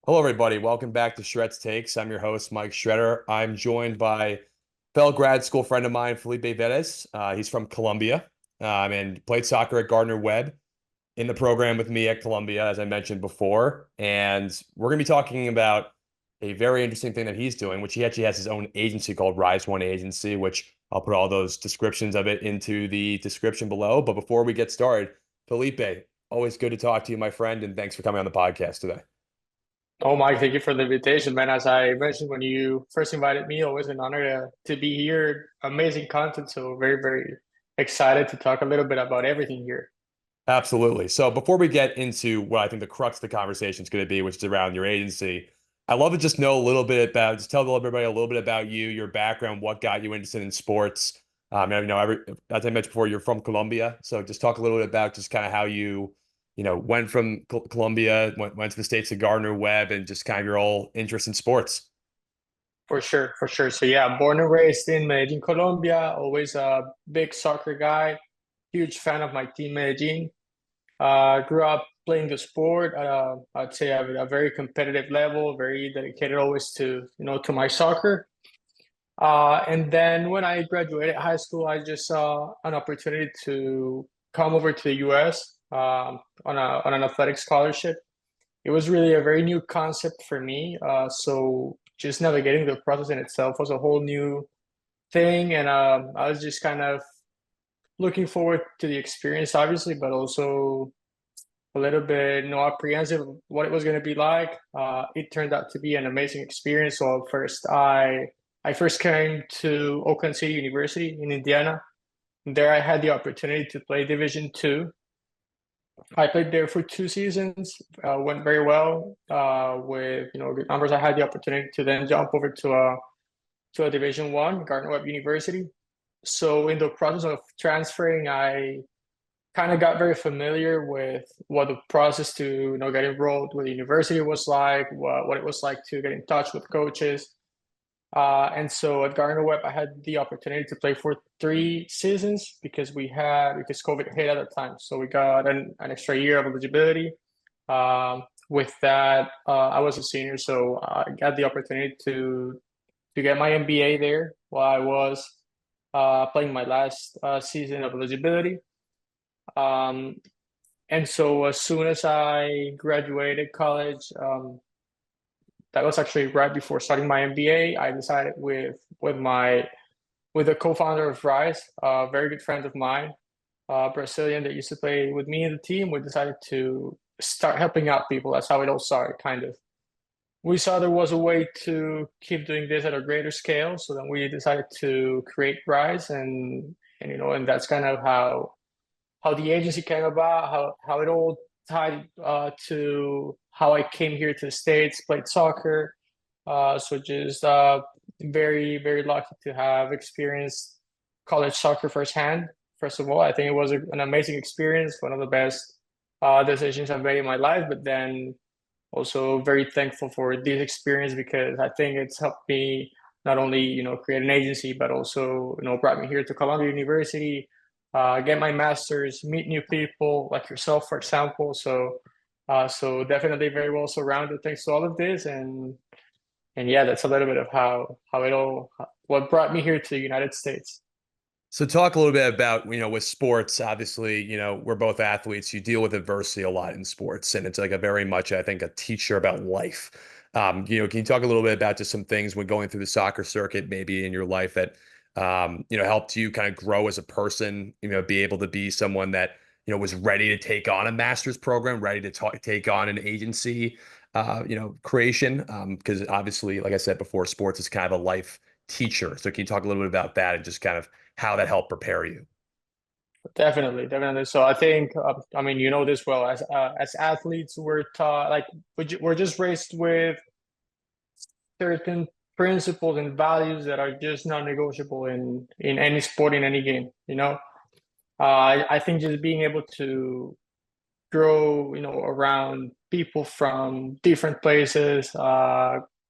Hello, everybody. Welcome back to Shred's Takes. I'm your host, Mike Shredder. I'm joined by fellow grad school friend of mine, Felipe Velez. He's from Colombia and played soccer at Gardner-Webb in the program with me at Columbia, as I mentioned before. And we're going to be talking about a very interesting thing that he's doing, which he actually has his own agency called Rise One Agency, which I'll put all those descriptions of it into the description below. But before we get started, Felipe, always good to talk to you, my friend, and thanks for coming on the podcast today. Oh, Mike, thank you for the invitation, man. As I mentioned when you first invited me, always an honor to be here. Amazing content. So very, very excited to talk a little bit about everything here. Absolutely. So before we get into what I think the crux of the conversation is going to be, which is around your agency, I'd love to just know a little bit about, just tell everybody a little bit about you, your background, what got you interested in sports. As I mentioned before, you're from Colombia, so just talk a little bit about just kind of how you went from Colombia, went to the States to Gardner-Webb, and just kind of your whole interest in sports. For sure, for sure. So yeah, born and raised in Medellin, Colombia. Always a big soccer guy. Huge fan of my team, Medellin. Grew up playing the sport. I'd say at a very competitive level. Very dedicated always to my soccer. And then when I graduated high school, I just saw an opportunity to come over to the US on an athletic scholarship. It was really a very new concept for me. So just navigating the process in itself was a whole new thing. And I was just kind of looking forward to the experience, obviously, but also a little bit, apprehensive of what it was going to be like. It turned out to be an amazing experience. So first, I first came to Oakland City University in Indiana. There, I had the opportunity to play Division Two. I played there for 2 seasons. Went very well with good numbers. I had the opportunity to then jump over to a Division One, Gardner-Webb University. So in the process of transferring, I kind of got very familiar with what the process to get enrolled with the university was like, what it was like to get in touch with coaches. And so at Gardner-Webb, I had the opportunity to play for 3 seasons because COVID hit at the time, so we got an extra year of eligibility. With that, I was a senior, so I got the opportunity to get my MBA there while I was playing my last season of eligibility. Um, and so as soon as I graduated college, that was actually right before starting my MBA. I decided with a co-founder of Rise, a very good friend of mine, a Brazilian that used to play with me in the team. We decided to start helping out people. That's how it all started, kind of. We saw there was a way to keep doing this at a greater scale, so then we decided to create Rise, and that's kind of how the agency came about, how it all tied to how I came here to the States, played soccer. So just very, very lucky to have experienced college soccer firsthand. First of all, I think it was an amazing experience, one of the best decisions I've made in my life. But then also very thankful for this experience because I think it's helped me not only create an agency, but also brought me here to Columbia University, get my master's, meet new people like yourself, for example. So definitely very well surrounded thanks to all of this, and yeah, that's a little bit of how it all what brought me here to the United States. So talk a little bit about, with sports, obviously, we're both athletes. You deal with adversity a lot in sports, and it's like a very much, I think, a teacher about life. Can you talk a little bit about just some things when going through the soccer circuit, maybe in your life that, helped you kind of grow as a person, be able to be someone that, was ready to take on a master's program, ready to take on an agency, creation. Because obviously, like I said before, sports is kind of a life teacher. So can you talk a little bit about that and just kind of how that helped prepare you? Definitely, definitely. So I think, I mean, you know this well. As athletes, we're taught like we're just raised with certain principles and values that are just non-negotiable in any sport, in any game. I think just being able to grow, around people from different places,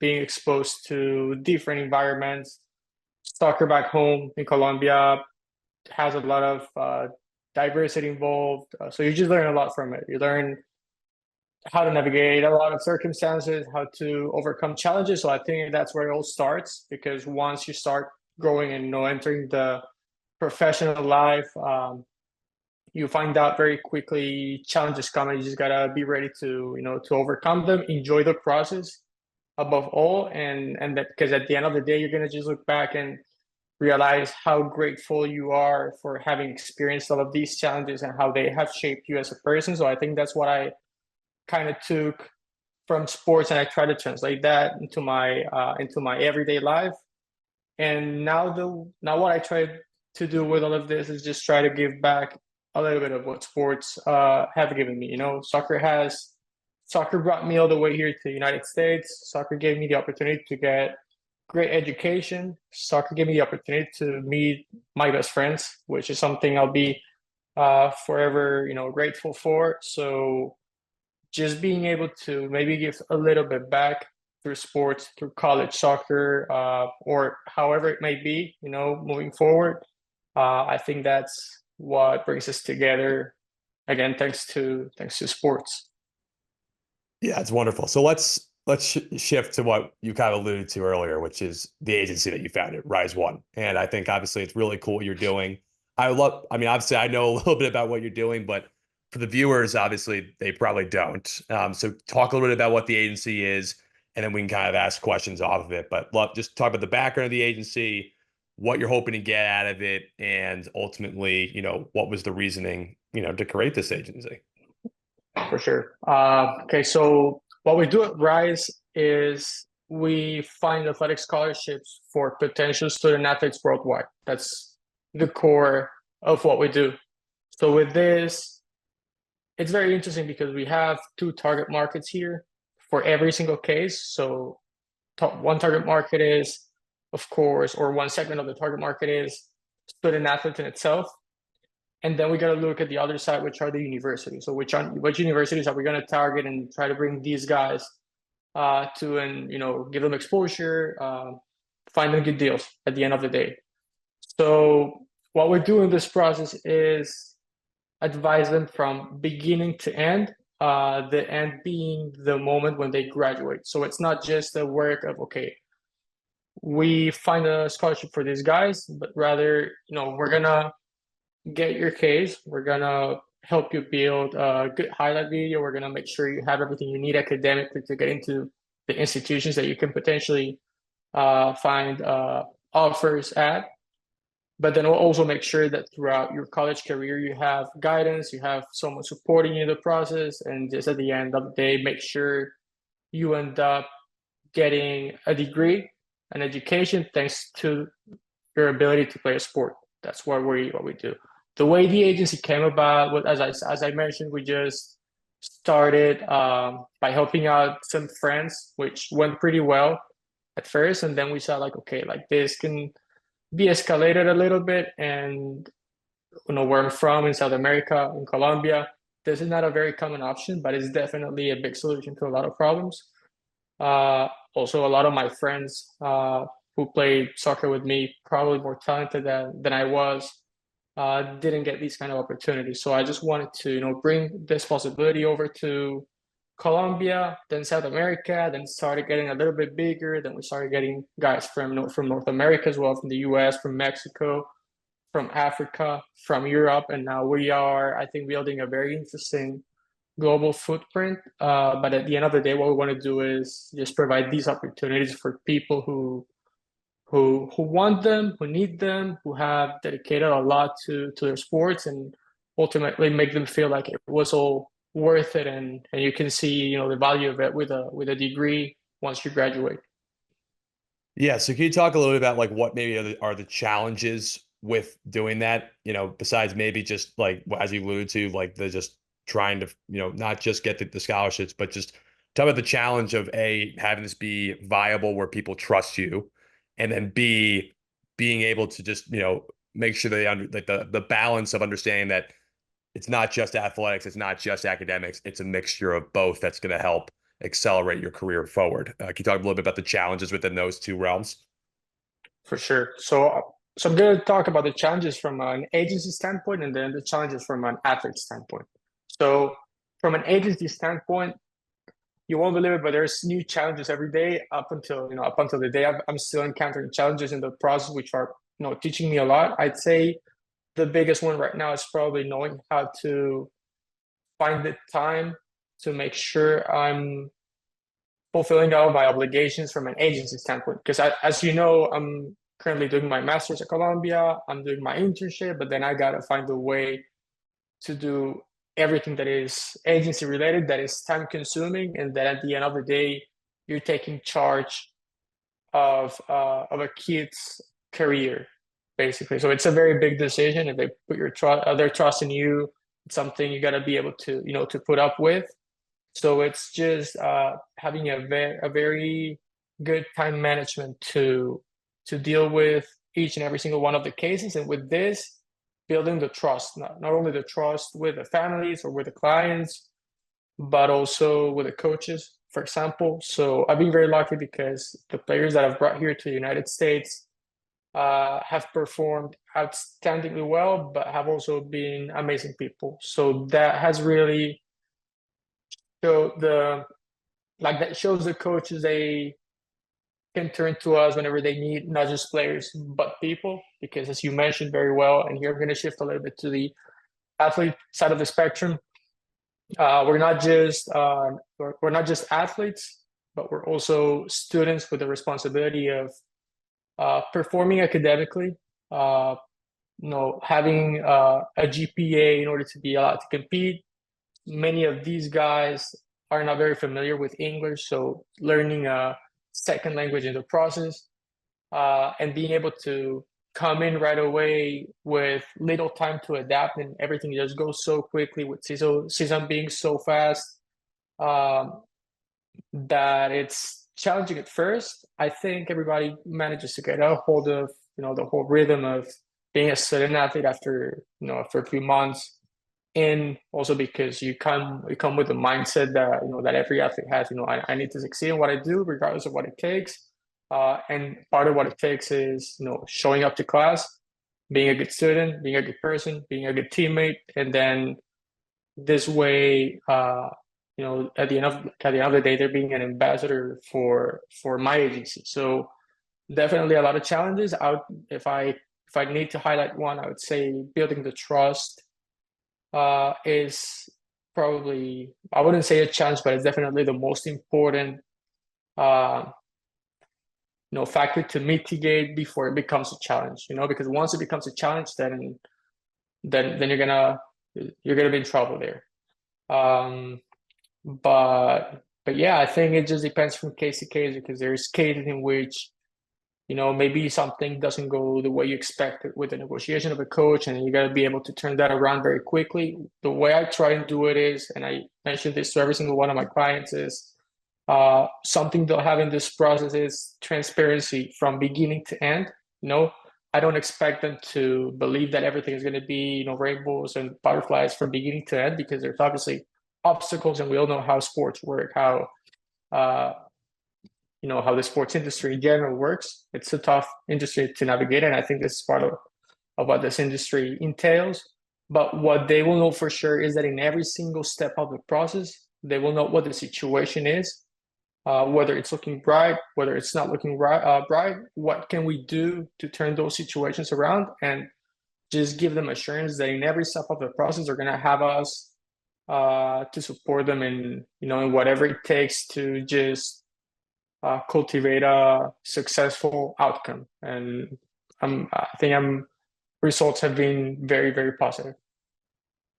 being exposed to different environments. Soccer back home in Colombia has a lot of diversity involved. So you just learn a lot from it. You learn how to navigate a lot of circumstances, how to overcome challenges. So I think that's where it all starts, because once you start growing and entering the professional life, you find out very quickly challenges come, and you just gotta be ready to to overcome them. Enjoy the process above all, and that, because at the end of the day, you're gonna just look back and realize how grateful you are for having experienced all of these challenges and how they have shaped you as a person. So I think that's what I kind of took from sports, and I try to translate that into my everyday life. And now what I try to do with all of this is just try to give back a little bit of what sports have given me. Soccer brought me all the way here to the United States. Soccer gave me the opportunity to get great education. Soccer gave me the opportunity to meet my best friends, which is something I'll be forever, grateful for. So just being able to maybe give a little bit back through sports, through college soccer, or however it may be, moving forward. I think that's what brings us together. Again, thanks to sports. Yeah, it's wonderful. So let's shift to what you kind of alluded to earlier, which is the agency that you founded, Rise One. And I think obviously it's really cool what you're doing. I mean, obviously I know a little bit about what you're doing, but for the viewers, obviously they probably don't. So talk a little bit about what the agency is, and then we can kind of ask questions off of it. But love just talk about the background of the agency, what you're hoping to get out of it, and ultimately, what was the reasoning, to create this agency. For sure. Okay, so what we do at Rise is we find athletic scholarships for potential student athletes worldwide. That's the core of what we do. So with this, it's very interesting because we have two target markets here for every single case. So one target market is, of course, or one segment of the target market is student athletes in itself. And then we got to look at the other side, which are the universities. So which universities are we going to target and try to bring these guys to, and give them exposure, find them good deals at the end of the day. So what we do in this process is advise them from beginning to end. The end being the moment when they graduate. So it's not just the work of, okay, we find a scholarship for these guys, but rather, we're gonna get your case. We're gonna help you build a good highlight video. We're gonna make sure you have everything you need academically to get into the institutions that you can potentially find offers at. But then we'll also make sure that throughout your college career, you have guidance, you have someone supporting you in the process, and just at the end of the day, make sure you end up getting a degree, an education, thanks to your ability to play a sport. That's what we do. The way the agency came about, as I mentioned, we just started by helping out some friends, which went pretty well at first, and then we saw like, okay, like this can be escalated a little bit. And where I'm from in South America, in Colombia, this is not a very common option, but it's definitely a big solution to a lot of problems. Also, a lot of my friends who played soccer with me, probably more talented than I was, didn't get these kind of opportunities. So I just wanted to, bring this possibility over to Colombia, then South America, then started getting a little bit bigger. Then we started getting guys from North America as well, from the US, from Mexico, from Africa, from Europe, and now we are, I think, building a very interesting global footprint. But at the end of the day, what we want to do is just provide these opportunities for people who want them, who need them, who have dedicated a lot to their sports, and ultimately make them feel like it was all worth it, and you can see the value of it with a degree once you graduate. Yeah. So can you talk a little bit about like what maybe are the challenges with doing that? Besides maybe just like as you alluded to, like the just trying to, not just get the scholarships, but just talk about the challenge of having this be viable where people trust you, and then B, being able to just, make sure they like the balance of understanding that it's not just athletics, it's not just academics, it's a mixture of both that's going to help accelerate your career forward. Can you talk a little bit about the challenges within those two realms? For sure. So I'm going to talk about the challenges from an agency standpoint, and then the challenges from an athlete standpoint. So from an agency standpoint, you won't believe it, but there's new challenges every day up until, up until the day I'm still encountering challenges in the process, which are, teaching me a lot. I'd say the biggest one right now is probably knowing how to find the time to make sure I'm fulfilling all my obligations from an agency standpoint. Because as you know, I'm currently doing my master's at Colombia. I'm doing my internship, but then I gotta find a way to do everything that is agency related, that is time consuming, and that at the end of the day, you're taking charge of a kid's career, basically. So it's a very big decision. If they put their trust in you, it's something you got to be able to to put up with. So it's just having a very good time management to deal with each and every single one of the cases, and with this, building the trust, not only the trust with the families or with the clients, but also with the coaches, for example. So I've been very lucky because the players that I've brought here to the United States have performed outstandingly well, but have also been amazing people. So that has really showed that shows the coaches they can turn to us whenever they need not just players but people. Because as you mentioned very well, and here I'm going to shift a little bit to the athlete side of the spectrum. We're not just we're not just athletes, but we're also students with the responsibility of performing academically. Having a GPA in order to be allowed to compete. Many of these guys are not very familiar with English, so learning a second language in the process, and being able to come in right away with little time to adapt, and everything just goes so quickly with season being so fast, that it's challenging at first. I think everybody manages to get a hold of the whole rhythm of being a student athlete after after a few months, and also because you come with the mindset that that every athlete has. I need to succeed in what I do regardless of what it takes. And part of what it takes is showing up to class, being a good student, being a good person, being a good teammate, and then this way, at the end of the day, they're being an ambassador for my agency. So definitely a lot of challenges. If I need to highlight one, I would say building the trust is probably, I wouldn't say a challenge, but it's definitely the most important uh, factor to mitigate before it becomes a challenge. Because once it becomes a challenge, then you're gonna be in trouble there. Um, but yeah, I think it just depends from case to case, because there's cases in which maybe something doesn't go the way you expect it with the negotiation of a coach, and you got to be able to turn that around very quickly. The way I try and do it is, and I mentioned this to every single one of my clients, is something they'll have in this process is transparency from beginning to end. I don't expect them to believe that everything is going to be rainbows and butterflies from beginning to end, because there's obviously obstacles, and we all know how sports work, how uh, how the sports industry in general works. It's a tough industry to navigate, and I think this is part of what this industry entails. But what they will know for sure is that in every single step of the process, they will know what the situation is, whether it's looking bright, whether it's not looking bright. What can we do to turn those situations around, and just give them assurance that in every step of the process, they're going to have us to support them in whatever it takes to just cultivate a successful outcome. And I think results have been very, very positive.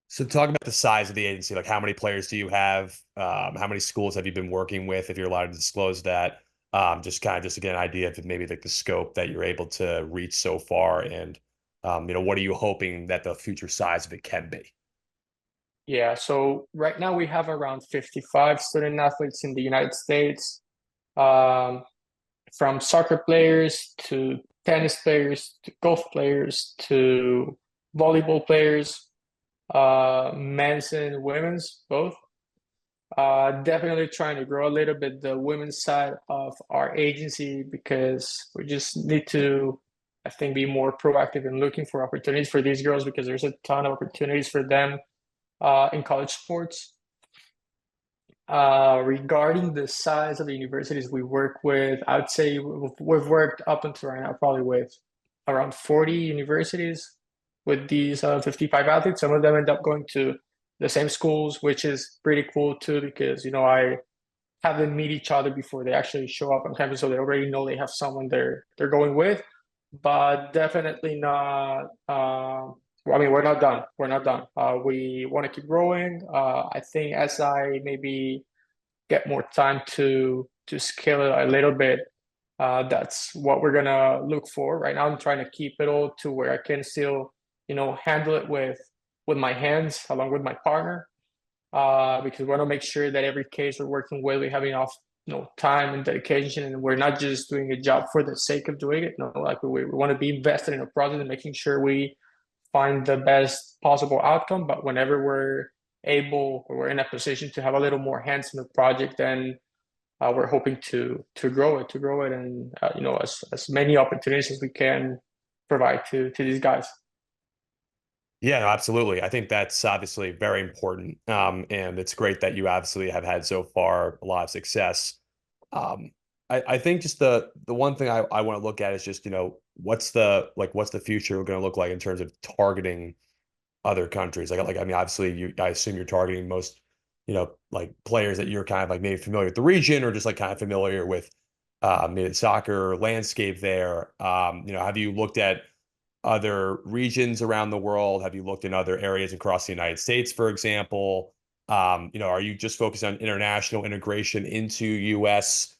So talk about the size of the agency, like how many players do you have? How many schools have you been working with, if you're allowed to disclose that? Just to get an idea of maybe like the scope that you're able to reach so far, and what are you hoping that the future size of it can be? Yeah, so right now we have around 55 student athletes in the United States, um, from soccer players to tennis players to golf players to volleyball players, men's and women's both. Definitely trying to grow a little bit the women's side of our agency, because we just need to, I think, be more proactive in looking for opportunities for these girls, because there's a ton of opportunities for them in college sports. Regarding the size of the universities we work with, I would say we've worked up until right now probably with around 40 universities with these 55 athletes. Some of them end up going to the same schools, which is pretty cool too, because I have them meet each other before they actually show up on campus, so they already know they have someone they're going with. But definitely not. I mean, we're not done. We're not done. We want to keep growing. I think as I maybe get more time to scale it a little bit, that's what we're gonna look for. Right now, I'm trying to keep it all to where I can still, handle it with my hands along with my partner, because we want to make sure that every case we're working with, we have enough, time and dedication, and we're not just doing a job for the sake of doing it. No, like we want to be invested in a project and making sure we find the best possible outcome. But whenever we're able or we're in a position to have a little more hands in the project, then we're hoping to grow it, and as many opportunities as we can provide to these guys. Yeah, no, absolutely. I think that's obviously very important. And it's great that you obviously have had so far a lot of success. Um, I think just the one thing I want to look at is just, what's the future going to look like in terms of targeting other countries? I mean, obviously I assume you're targeting most, like players that you're kind of like maybe familiar with the region or just like kind of familiar with maybe the soccer landscape there. Have you looked at other regions around the world? Have you looked in other areas across the United States, for example? Are you just focused on international integration into US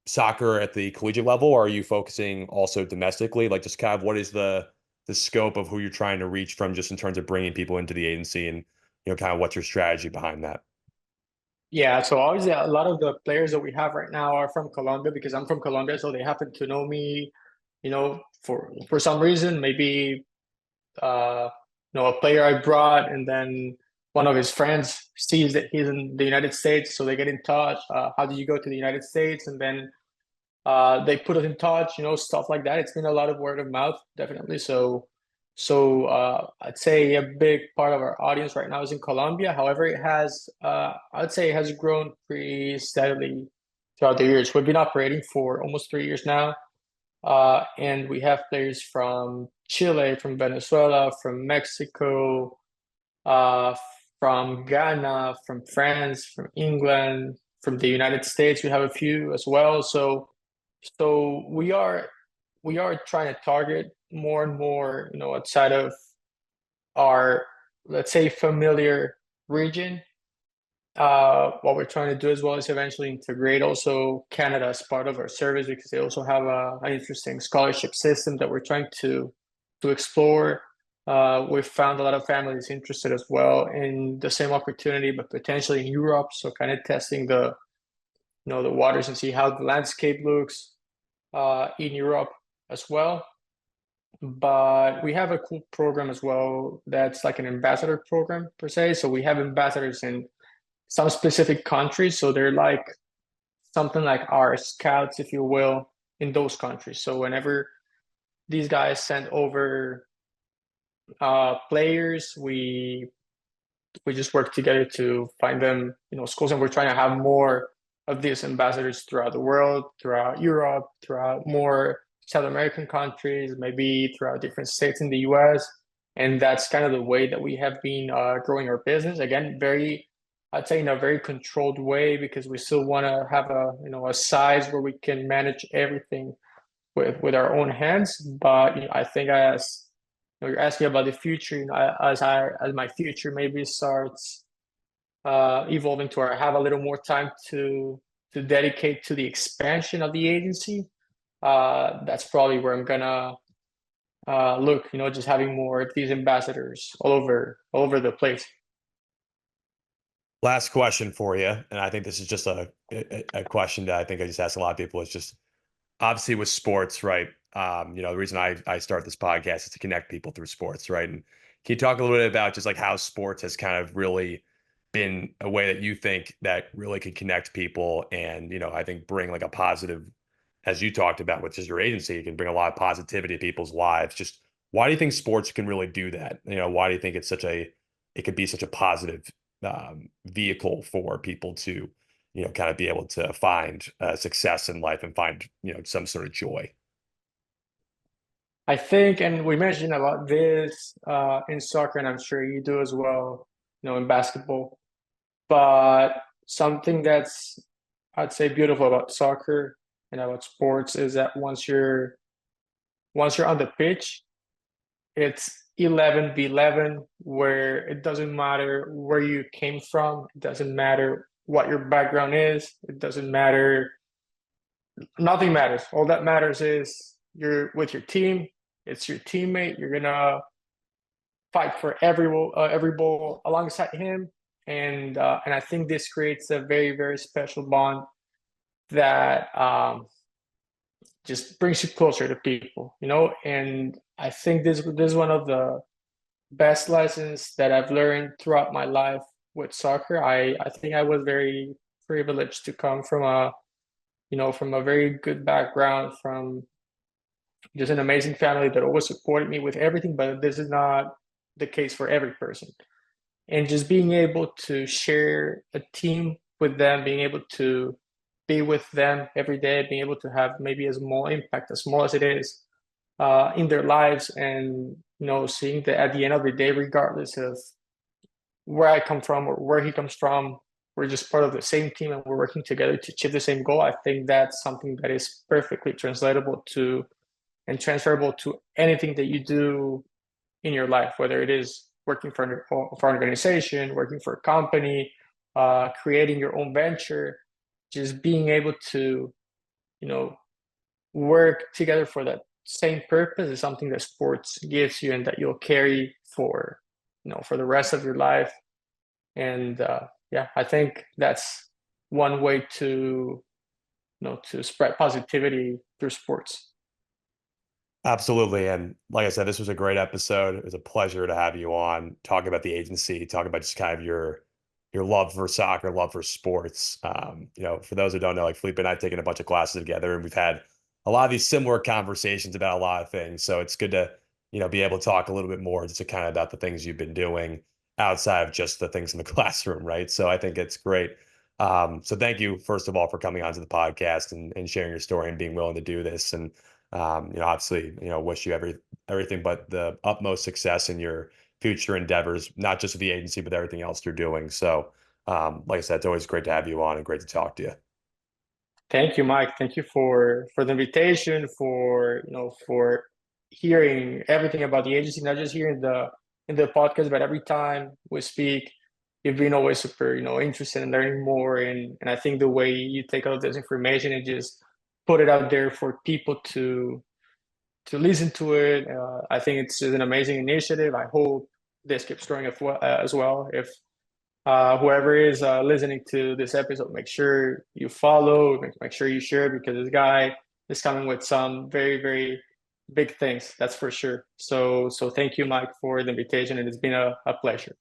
soccer at the collegiate level, or are you focusing also domestically? Like just kind of what is the scope of who you're trying to reach from just in terms of bringing people into the agency and kind of what's your strategy behind that? Yeah, so obviously a lot of the players that we have right now are from Colombia because I'm from Colombia, so they happen to know me, for some reason, maybe a player I brought, and then one of his friends sees that he's in the United States, so they get in touch. How did you go to the United States? And then they put us in touch, stuff like that. It's been a lot of word of mouth, definitely. So I'd say a big part of our audience right now is in Colombia. However, I'd say it has grown pretty steadily throughout the years. We've been operating for almost 3 years now. And we have players from Chile, from Venezuela, from Mexico, uh, from Ghana, from France, from England, from the United States. We have a few as well. So we are trying to target more and more, outside of our, let's say, familiar region. What we're trying to do as well is eventually integrate also Canada as part of our service because they also have an interesting scholarship system that we're trying to explore. We've found a lot of families interested as well in the same opportunity, but potentially in Europe. So kind of testing the waters and see how the landscape looks in Europe as well. But we have a cool program as well that's like an ambassador program per se. So we have ambassadors in some specific countries. So they're like something like our scouts, if you will, in those countries. So whenever these guys send over players, we just work together to find them, schools, and we're trying to have more of these ambassadors throughout the world, throughout Europe, throughout more South American countries, maybe throughout different states in the US. And that's kind of the way that we have been growing our business. Again, I'd say in a very controlled way because we still want to have a size where we can manage everything with our own hands. But I think as you're asking about the future, as my future maybe starts evolving to where I have a little more time to dedicate to the expansion of the agency, that's probably where I'm gonna look, just having more of these ambassadors all over the place. Last question for you, and I think this is just a question that I think I just ask a lot of people. It's just obviously with sports, right? The reason I start this podcast is to connect people through sports, right? And can you talk a little bit about just like how sports has kind of really been a way that you think that really could connect people and, I think bring like a positive, as you talked about with just your agency, it can bring a lot of positivity to people's lives. Just why do you think sports can really do that? Why do you think it could be such a positive vehicle for people to, kind of be able to find success in life and find, some sort of joy. I think, and we mentioned a lot this in soccer, and I'm sure you do as well, in basketball. But something that's, I'd say, beautiful about soccer and about sports is that once you're on the pitch, it's 11v11, where it doesn't matter where you came from, it doesn't matter what your background is, it doesn't matter, nothing matters. All that matters is you're with your team, it's your teammate, you're gonna fight for every ball alongside him, and I think this creates a very very special bond that just brings you closer to people, And I think this is one of the best lessons that I've learned throughout my life with soccer. I think I was very privileged to come from a very good background, from just an amazing family that always supported me with everything, but this is not the case for every person. And just being able to share a team with them, being able to be with them every day, being able to have maybe a small impact, as small as it is, in their lives, and seeing that at the end of the day, regardless of where I come from or where he comes from, we're just part of the same team and we're working together to achieve the same goal. I think that's something that is perfectly translatable to and transferable to anything that you do in your life, whether it is working for an organization, working for a company, creating your own venture, just being able to, you know, work together for that same purpose is something that sports gives you and that you'll carry for the rest of your life. And yeah, I think that's one way to spread positivity through sports. Absolutely. And like I said, this was a great episode. It was a pleasure to have you on, talk about the agency, talk about just kind of your love for soccer, love for sports. For those who don't know, like Felipe and I have taken a bunch of classes together, and we've had a lot of these similar conversations about a lot of things. So it's good to, be able to talk a little bit more just to kind of about the things you've been doing outside of just the things in the classroom, right? So I think it's great. So thank you, first of all, for coming onto the podcast and sharing your story and being willing to do this. And obviously, wish you everything but the utmost success in your future endeavors, not just with the agency, but everything else you're doing. So, like I said, it's always great to have you on and great to talk to you. Thank you, Mike. Thank you for the invitation, for hearing everything about the agency, not just here in the podcast, but every time we speak, you've been always super, interested in learning more. And I think the way you take all of this information and just put it out there for people to listen to it, I think it's an amazing initiative. I hope this keeps growing as well. If whoever is listening to this episode, make sure you follow, make sure you share, because this guy is coming with some very, very big things. That's for sure. So thank you, Mike, for the invitation, and it's been a pleasure.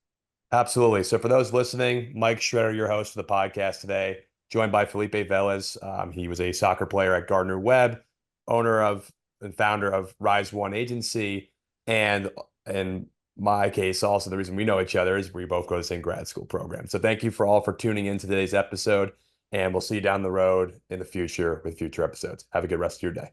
Absolutely. So for those listening, Mike Shredder, your host for the podcast today, joined by Felipe Velez. He was a soccer player at Gardner-Webb, owner of and founder of Rise One Agency, and in my case, also the reason we know each other is we both go to the same grad school program. So thank you for all for tuning in to today's episode, and we'll see you down the road in the future with future episodes. Have a good rest of your day.